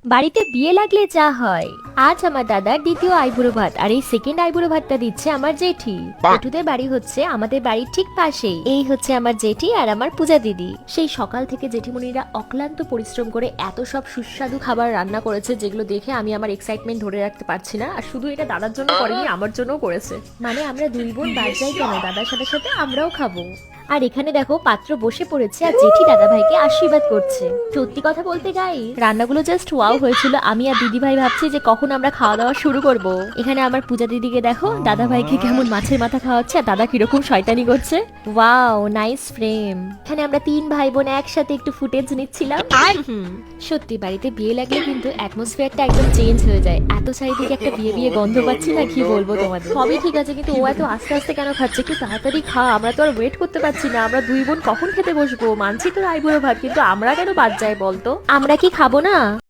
বাড়িতে বিয়ে লাগলে যা হয়। আজ আমার দাদার দ্বিতীয় আইবুড়ো ভাত, আর এই সেকেন্ড আইবুড়ো ভাতটা দিচ্ছে আমার জেঠি। জেঠুদের বাড়ি হচ্ছে আমাদের বাড়ির ঠিক পাশেই। এই হচ্ছে আমার জেঠি আর আমার পূজা দিদি। সেই সকাল থেকে জেঠিমণিরা অক্লান্ত পরিশ্রম করে এত সব সুস্বাদু খাবার রান্না করেছে, যেগুলো দেখে আমি আমার এক্সাইটমেন্ট ধরে রাখতে পারছি না। আর শুধু এটা দাদার জন্য করেনি, আমার জন্যও করেছে। মানে আমরা দুই বোন বাদ যাই কেন, দাদার সাথে সাথে আমরাও খাবো। আর এখানে দেখো পাত্র বসে পড়েছে আর জেঠি দাদা ভাইকে আশীর্বাদ করছে। সত্যি কথা বলতে গাই, রান্নাগুলো জাস্ট ওয়াও হয়েছিল। আমি আর দিদি ভাই ভাবছি যে কখন আমরা খাওয়া দাওয়া শুরু করব। এখানে আমার পূজা দিদিকে দেখো, দাদা ভাইকে কেমন মাছের মাথা খাওয়াচ্ছে আর দাদা কিরকম শয়তানি করছে। Wow, nice frame. এখানে আমরা তিন ভাই বোন একসাথে একটু ফুটেজ নিচ্ছিলাম। সত্যি বাড়িতে বিয়ে লাগলে কিন্তু অ্যাটমসফিয়ারটা একদম চেঞ্জ হয়ে যায়। এত চারিদিকে একটা বিয়ে বিয়ে গন্ধ পাচ্ছি না, কি বলবো তোমাদের। সবই ঠিক আছে, কিন্তু ও এত আস্তে আস্তে কেন খাচ্ছে? একটু তাড়াতাড়ি খা, আমরা তো আর ওয়েট করতে পারছি না। আমরা দুই বোন কখন খেতে বসবো? মানছি তো আইবুড়ো ভাত, কিন্তু আমরা কেন বাদ যাই বলতো? আমরা কি খাবো না?